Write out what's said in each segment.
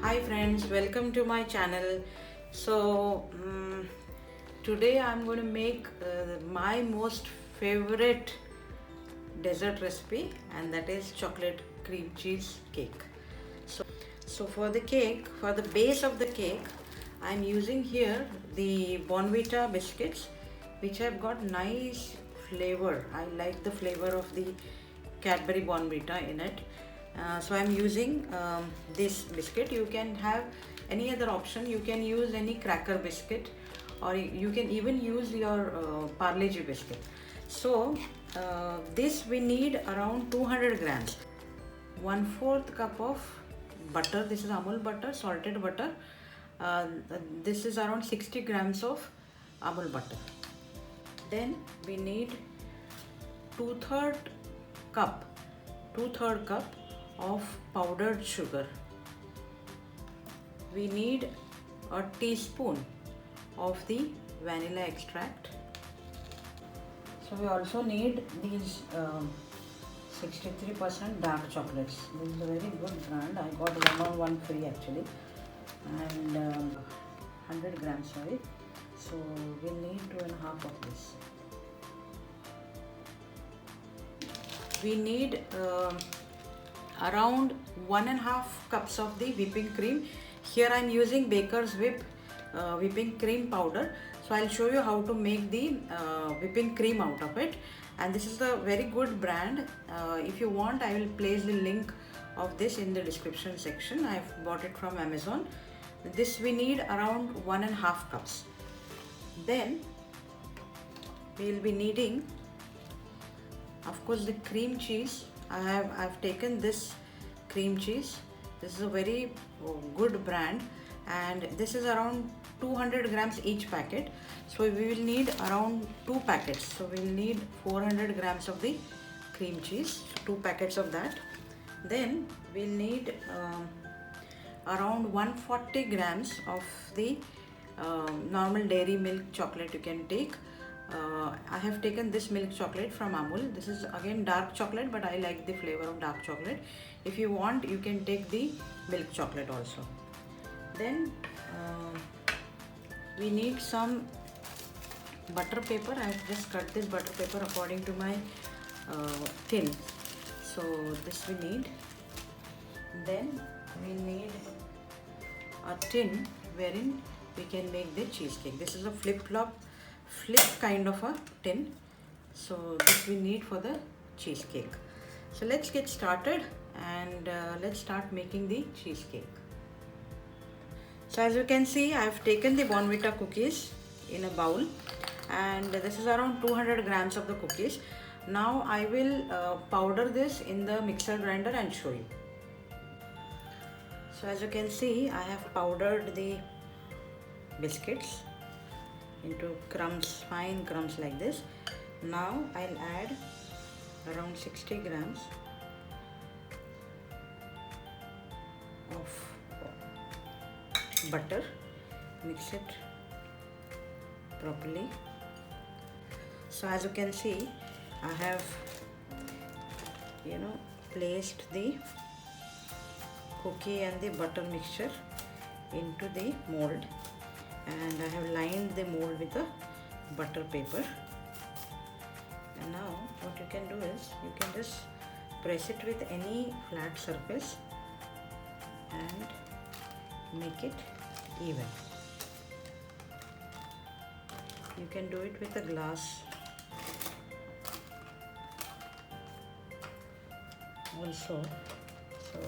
Hi friends, welcome to my channel. So today I'm going to make my most favorite dessert recipe, and that is chocolate cream cheese cake. So for the cake, for the base of the cake, I'm using here the Bonvita biscuits, which have got nice flavor. I like the flavor of the Cadbury Bonvita in it. So I'm using this biscuit. You can have any other option. You can use any cracker biscuit, or you can even use your Parle-G biscuit. So this we need around 200 grams. 1/4 cup of butter. This is Amul butter, salted butter. This is around 60 grams of Amul butter. Then we need 2/3 cup 2/3 cup of powdered sugar. We need a teaspoon of the vanilla extract. So we also need these 63% dark chocolates. This is a very good brand. I got one on one free actually, and 100 grams, sorry. So we'll need 2.5 of this. We need around 1.5 cups of the whipping cream. Here I am using Baker's Whip whipping cream powder. So I'll show you how to make the whipping cream out of it. And this is a very good brand. If you want, I will place the link of this in the description section. I've bought it from Amazon. This we need around 1.5 cups. Then we will be needing, of course, the cream cheese. I've taken this cream cheese. This is a very good brand, and this is around 200 grams each packet. So we will need around 2 packets. So we will need 400 grams of the cream cheese, 2 packets of that. Then we'll need around 140 grams of the normal dairy milk chocolate you can take. I have taken this milk chocolate from Amul. This is again dark chocolate, but I like the flavor of dark chocolate. If you want, you can take the milk chocolate also. Then we need some butter paper. I have just cut this butter paper according to my tin. So this we need. Then we need a tin wherein we can make the cheesecake. This is a flip kind of a tin. So this we need for the cheesecake. So let's get started, and let's start making the cheesecake. So as you can see, I have taken the Bonvita cookies in a bowl, and this is around 200 grams of the cookies. Now I will powder this in the mixer grinder and show you. So as you can see, I have powdered the biscuits into crumbs, fine crumbs like this. Now I'll add around 60 grams of butter. Mix it properly. So as you can see, I have placed the cookie and the butter mixture into the mold, and I have lined the mold with a butter paper. And now what you can do is you can just press it with any flat surface and make it even. You can do it with a glass also. So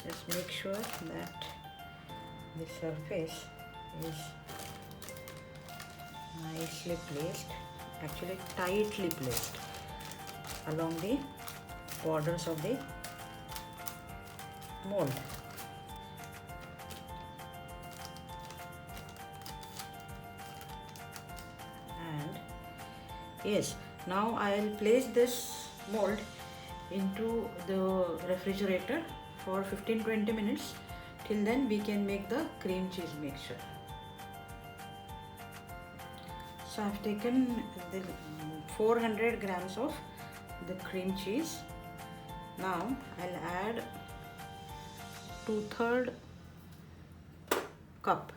just make sure that the surface is nicely placed, actually tightly placed along the borders of the mold. And yes, now I will place this mold into the refrigerator for 15-20 minutes. Till then we can make the cream cheese mixture. So I've taken the 400 grams of the cream cheese. Now I'll add 2/3 cup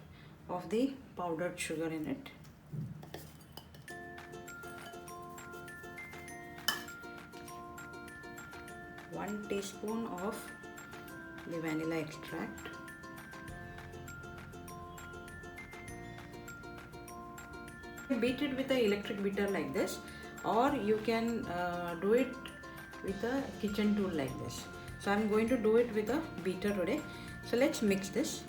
of the powdered sugar in it. One teaspoon of the vanilla extract. Beat it with an electric beater like this, or you can do it with a kitchen tool like this. So I'm going to do it with a beater today. So let's mix this.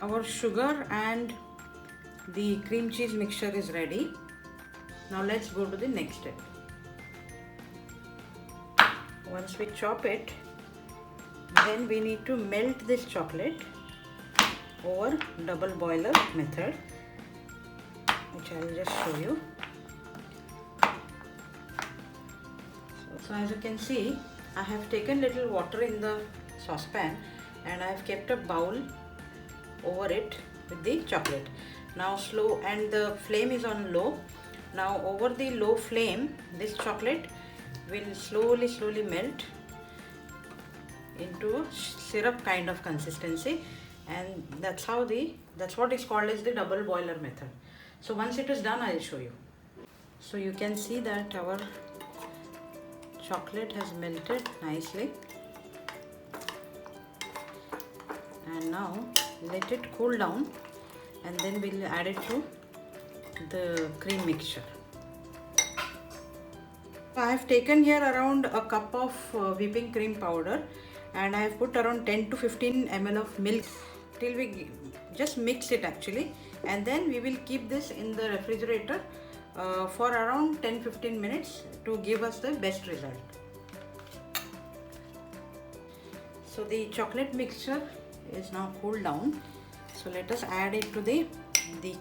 Our sugar and the cream cheese mixture is ready. Now let's go to the next step. Once we chop it, then we need to melt this chocolate over double boiler method, which I will just show you. So as you can see, I have taken little water in the saucepan and I have kept a bowl over it with the chocolate. Now slow, and the flame is on low. Now over the low flame, this chocolate will slowly melt into a syrup kind of consistency, and that's what is called as the double boiler method. So once it is done, I'll show you. So you can see that our chocolate has melted nicely, and now let it cool down, and then we'll add it to the cream mixture. I have taken here around a cup of whipping cream powder, and I have put around 10 to 15 ml of milk till we just mix it actually, and then we will keep this in the refrigerator for around 10-15 minutes to give us the best result. So the chocolate mixture is now cooled down. So let us add it to the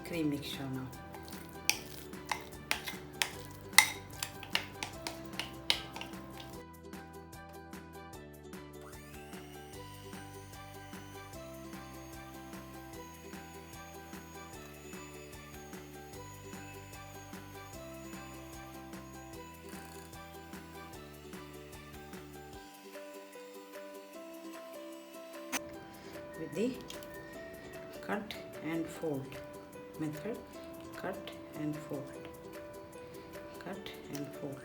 cream mixture now. With the cut and fold method, cut and fold, cut and fold.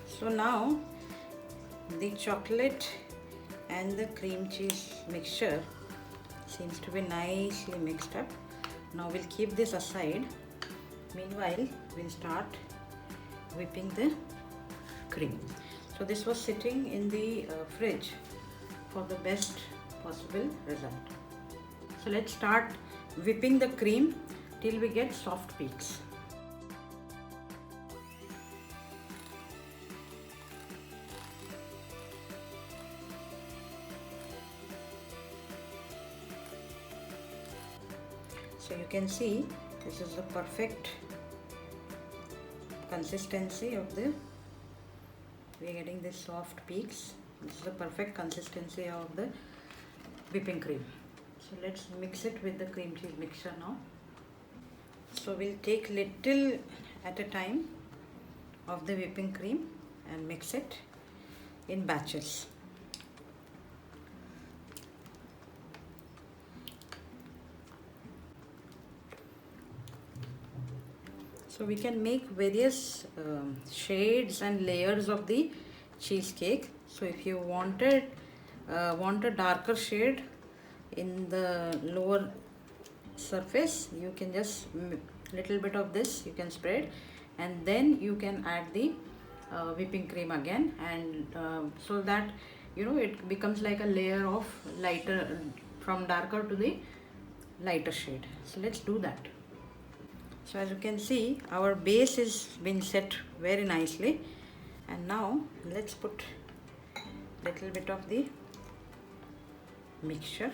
So now the chocolate and the cream cheese mixture seems to be nicely mixed up. Now we'll keep this aside. Meanwhile, we'll start whipping the cream. So this was sitting in the fridge for the best possible result. So let's start whipping the cream till we get soft peaks. So you can see this is the perfect consistency of the, we are getting this soft peaks. This is the perfect consistency of the whipping cream. So let's mix it with the cream cheese mixture now. So we'll take little at a time of the whipping cream and mix it in batches. So we can make various shades and layers of the cheesecake. So if you want a darker shade in the lower surface, you can just little bit of this you can spread, and then you can add the whipping cream again, and so that it becomes like a layer of lighter, from darker to the lighter shade. So let's do that. So as you can see, our base is been set very nicely, and now let's put little bit of the mixture,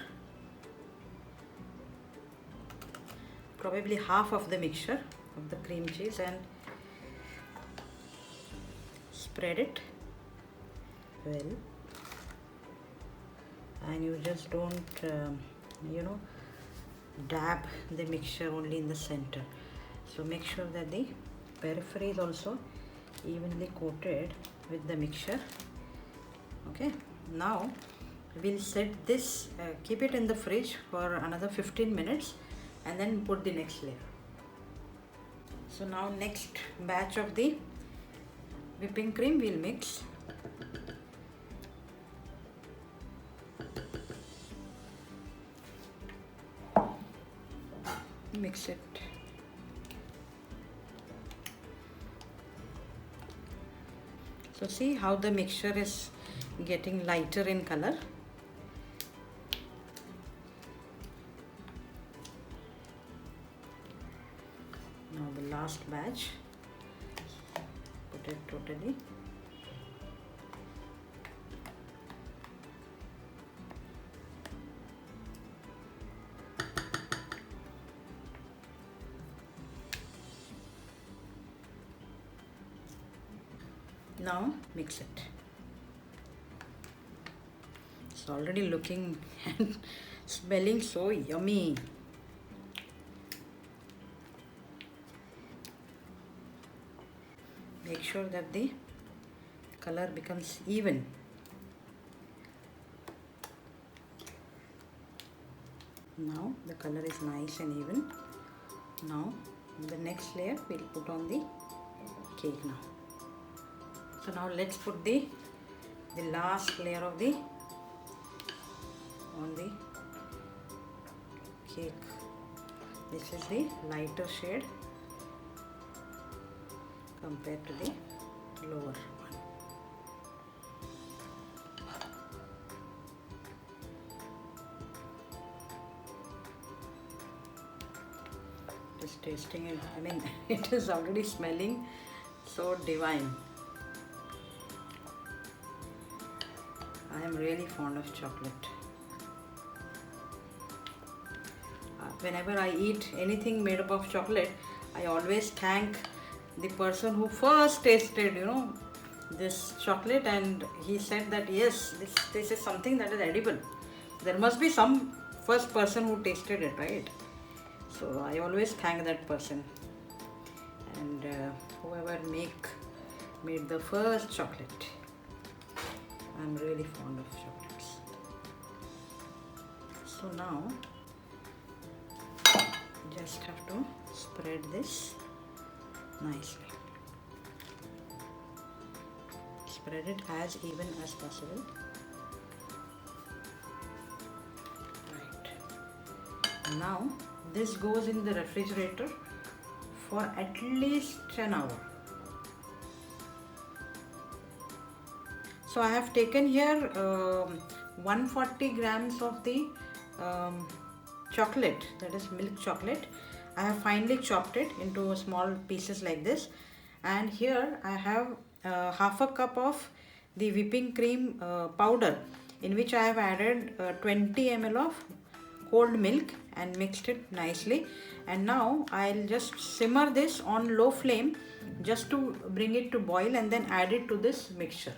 probably half of the mixture of the cream cheese, and spread it well. And you just don't dab the mixture only in the center. So make sure that the periphery is also evenly coated with the mixture. Okay, now we'll set this, keep it in the fridge for another 15 minutes and then put the next layer. So now next batch of the whipping cream we'll mix. Mix it. So see how the mixture is getting lighter in color. Now the last batch, put it totally. Now mix it. It's already looking and smelling so yummy. Make sure that the color becomes even. Now the color is nice and even. Now the next layer we'll put on the cake now. So now let's put the last layer of the on the cake. This is the lighter shade compared to the lower one. Just tasting it, I mean it is already smelling so divine. I am really fond of chocolate. Whenever I eat anything made up of chocolate, I always thank the person who first tasted, this chocolate, and he said that yes, this is something that is edible. There must be some first person who tasted it, right? So I always thank that person, and whoever made the first chocolate. I'm really fond of chocolates. So now just have to spread this nicely. Spread it as even as possible. Right. Now this goes in the refrigerator for at least an hour. So I have taken here 140 grams of the chocolate, that is milk chocolate. I have finely chopped it into small pieces like this, and here I have half a cup of the whipping cream powder, in which I have added 20 ml of cold milk and mixed it nicely. And now I'll just simmer this on low flame just to bring it to boil, and then add it to this mixture.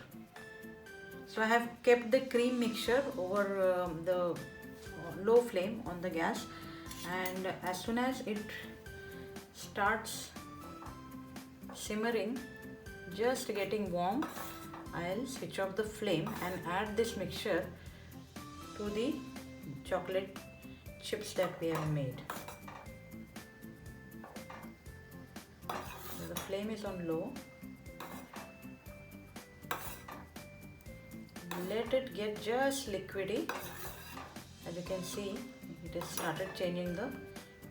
So I have kept the cream mixture over the low flame on the gas, and as soon as it starts simmering, just getting warm, I'll switch off the flame and add this mixture to the chocolate chips that we have made. So the flame is on low. Let it get just liquidy. As you can see, it has started changing the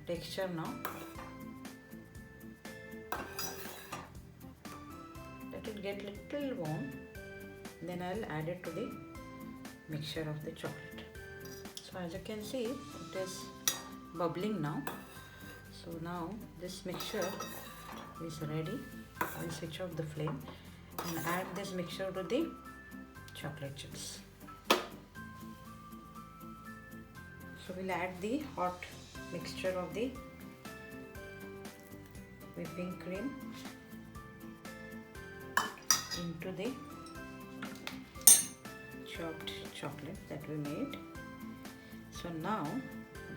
texture now. Let it get little warm. Then I'll add it to the mixture of the chocolate. So as you can see, it is bubbling now. So now this mixture is ready. I'll switch off the flame and add this mixture to the chocolate chips. So we'll add the hot mixture of the whipping cream into the chopped chocolate that we made. So now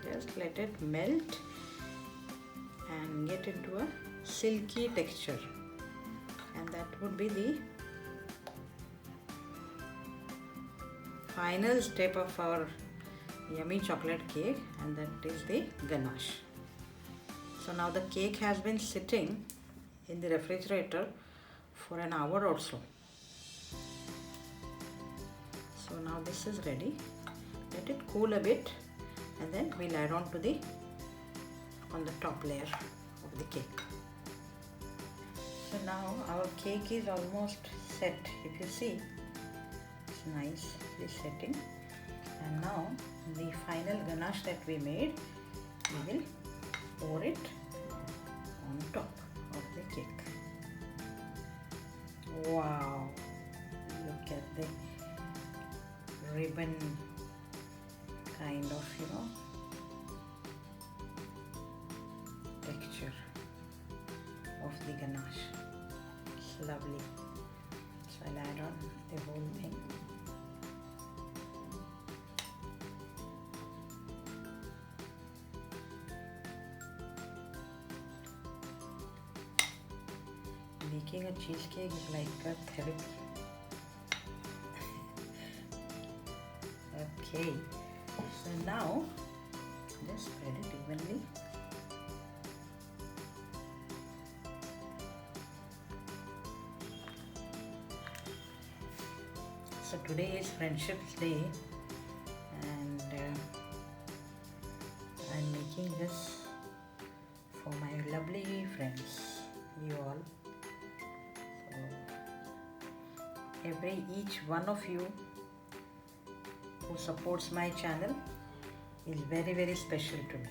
just let it melt and get into a silky texture, and that would be the final step of our yummy chocolate cake, and that is the ganache. So now the cake has been sitting in the refrigerator for an hour or so. So now this is ready. Let it cool a bit, and then we'll add on the top layer of the cake. So now our cake is almost set. If you see, it's nicely setting. And now the final ganache that we made, we will pour it on top of the cake. Wow! Look at the ribbon kind of, texture of the ganache. It's lovely. So I'll add on the whole thing. Making a cheesecake is like a therapy. Okay, so now just spread it evenly. So today is Friendship's Day, and I'm making this for my lovely friends, you all. So each one of you who supports my channel is very, very special to me.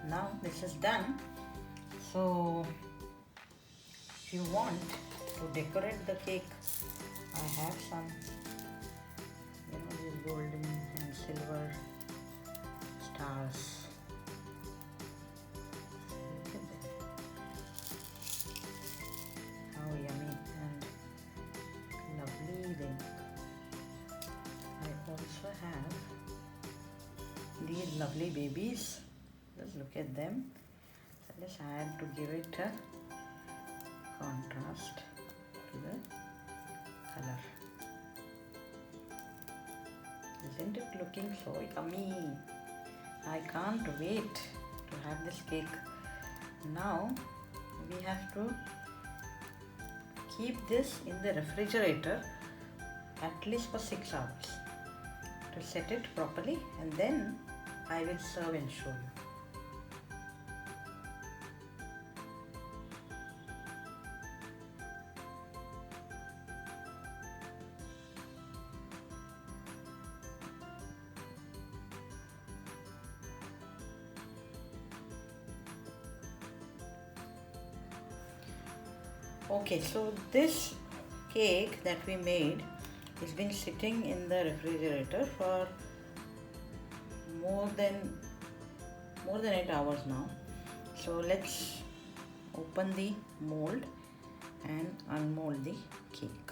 Now this is done. So if you want to decorate the cake, I have some, these golden and silver stars. Look at them. How yummy and lovely they look. I also have these lovely babies. Just look at them. So let's add to give it a contrast to the color. Isn't it looking so yummy? I can't wait to have this cake. Now we have to keep this in the refrigerator at least for 6 hours to set it properly, and then I will serve and show you. Okay, so this cake that we made has been sitting in the refrigerator for more than 8 hours now. So let's open the mold and unmold the cake.